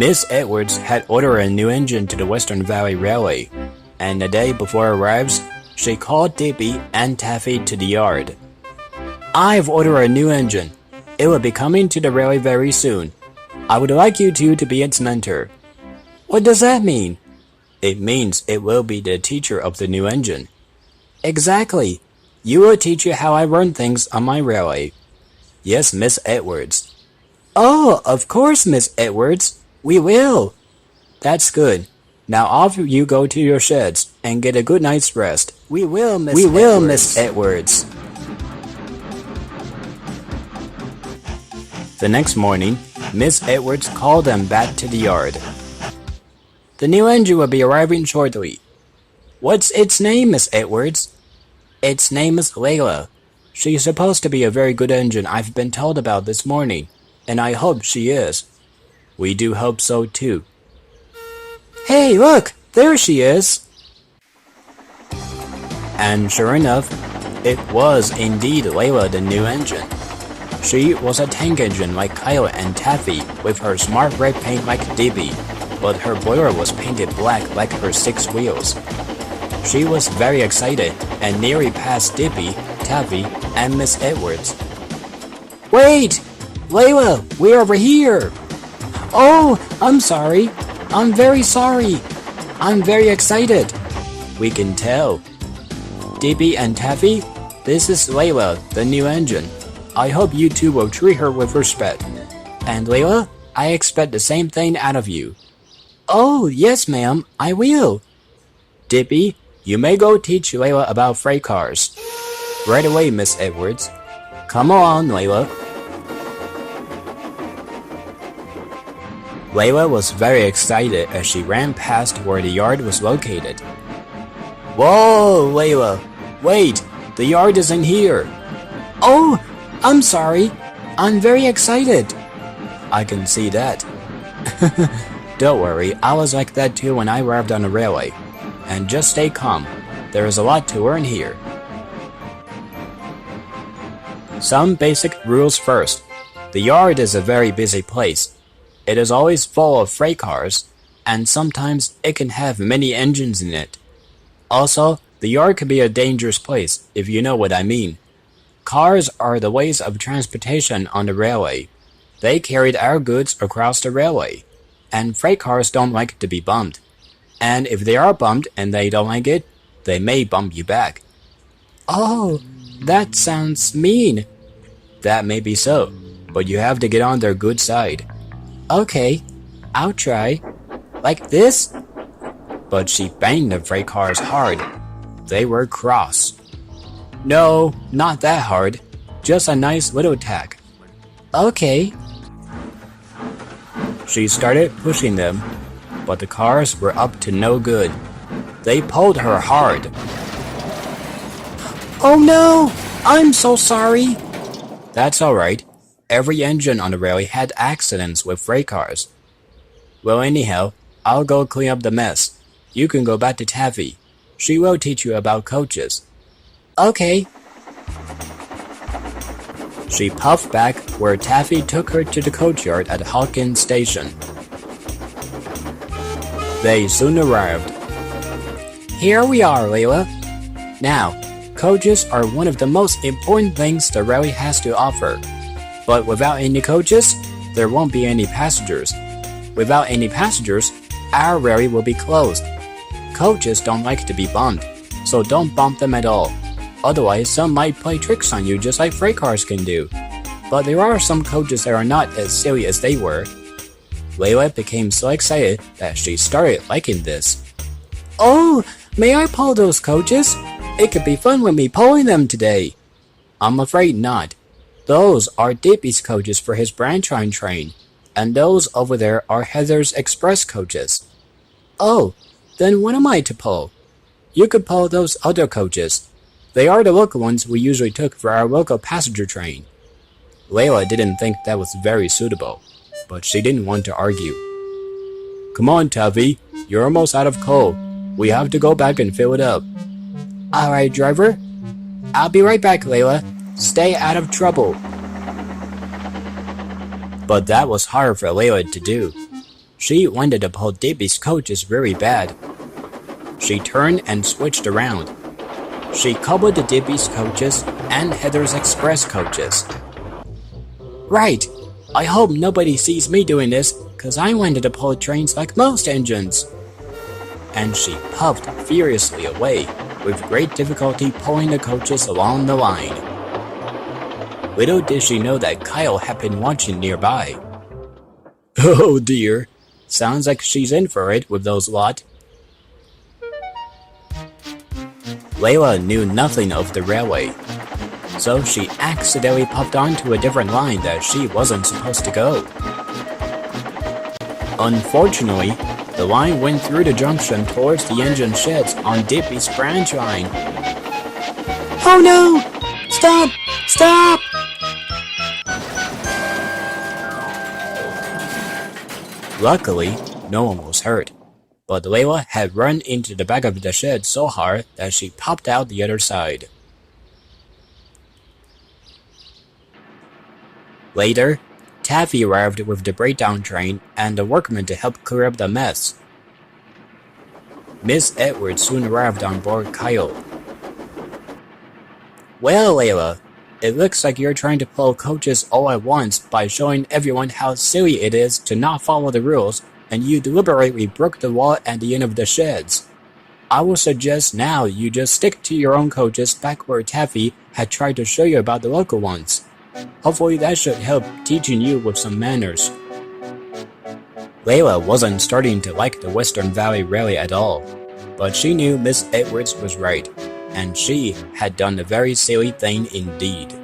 Miss Edwards had ordered a new engine to the Western Valley Railway, and the day before it arrives, she called Digby and Taffy to the yard. "I've ordered a new engine. It will be coming to the railway very soon. I would like you two to be its mentor." "What does that mean?" "It means it will be the teacher of the new engine." "Exactly. You will teach you how I run things on my railway." "Yes, Miss Edwards." "Oh, of course, Miss Edwards. We will." "That's good. Now off you go to your sheds and get a good night's rest." "We will, Miss Edwards." The next morning, Miss Edwards called them back to the yard. "The new engine will be arriving shortly." "What's its name, Miss Edwards?" "Its name is Layla. She's supposed to be a very good engine I've been told about this morning, and I hope she is." "We do hope so too." "Hey, look! There she is!" And sure enough, it was indeed Layla, the new engine. She was a tank engine like Kyle and Taffy, with her smart red paint like Digby, but her boiler was painted black like her 6 wheels. She was very excited and nearly passed Digby, Taffy, and Miss Edwards. "Wait! Layla, we're over here!" "Oh, I'm sorry. I'm very sorry. I'm very excited." "We can tell." "Digby and Taffy, this is Layla, the new engine. I hope you two will treat her with respect. And Layla, I expect the same thing out of you." "Oh, yes, ma'am, I will." "Digby, you may go teach Layla about freight cars." "Right away, Miss Edwards." "Come on, Layla." Layla was very excited as she ran past where the yard was located. "Whoa, Layla! Wait, the yard isn't here." "Oh, I'm sorry. I'm very excited." "I can see that." "Don't worry, I was like that too when I arrived on the railway. And just stay calm. There is a lot to learn here." Some basic rules first. The yard is a very busy place. It is always full of freight cars, and sometimes it can have many engines in it. Also, the yard can be a dangerous place, if you know what I mean. Cars are the ways of transportation on the railway. They carried our goods across the railway, and freight cars don't like to be bumped. And if they are bumped and they don't like it, they may bump you back. "Oh, that sounds mean." "That may be so, but you have to get on their good side." "Okay, I'll try. Like this?" But she banged the freight cars hard. They were cross. "No, not that hard. Just a nice little tag." "Okay." She started pushing them, but the cars were up to no good. They pulled her hard. "Oh no! I'm so sorry!" "That's alright. Every engine on the railway had accidents with freight cars." "Well, anyhow, I'll go clean up the mess. You can go back to Taffy. She will teach you about coaches." "Okay." She puffed back where Taffy took her to the coachyard at Hawkins Station. They soon arrived. "Here we are, Layla. Now, coaches are one of the most important things the railway has to offer. But without any coaches, there won't be any passengers. Without any passengers, our railway will be closed. Coaches don't like to be bumped, so don't bump them at all. Otherwise, some might play tricks on you just like freight cars can do. But there are some coaches that are not as silly as they were." Layla became so excited that she started liking this. "Oh, may I pull those coaches? It could be fun with me pulling them today." "I'm afraid not. Those are Digby's coaches for his branch line train, and those over there are Heather's express coaches." "Oh, then what am I to pull?" "You could pull those other coaches. They are the local ones we usually took for our local passenger train." Layla didn't think that was very suitable, but she didn't want to argue. "Come on, Taffy. You're almost out of coal. We have to go back and fill it up." "Alright, driver. I'll be right back, Layla. Stay out of trouble." But that was hard for Layla to do. She wanted to pull Digby's coaches very bad. She turned and switched around. She coupled the Digby's coaches and Heather's Express coaches. Right! I hope nobody sees me doing this, cause I wanted to pull trains like most engines. And she puffed furiously away, with great difficulty pulling the coaches along the line. Little did she know that Kyle had been watching nearby. Oh dear, sounds like she's in for it with those lot. Layla knew nothing of the railway, so she accidentally popped onto a different line that she wasn't supposed to go. Unfortunately, the line went through the junction towards the engine sheds on Digby's branch line. Oh no! Stop! Stop! Luckily, no one was hurt, but Layla had run into the back of the shed so hard that she popped out the other side. Later, Taffy arrived with the breakdown train and the workmen to help clear up the mess. Miss Edwards soon arrived on board Kyle. Well, Layla, it looks like you're trying to pull coaches all at once by showing everyone how silly it is to not follow the rules, and you deliberately broke the wall at the end of the sheds. I will suggest now you just stick to your own coaches back where Taffy had tried to show you about the local ones. Hopefully that should help teaching you with some manners. Layla wasn't starting to like the Western Valley Railway at all, but she knew Miss Edwards was right, and she had done a very silly thing indeed.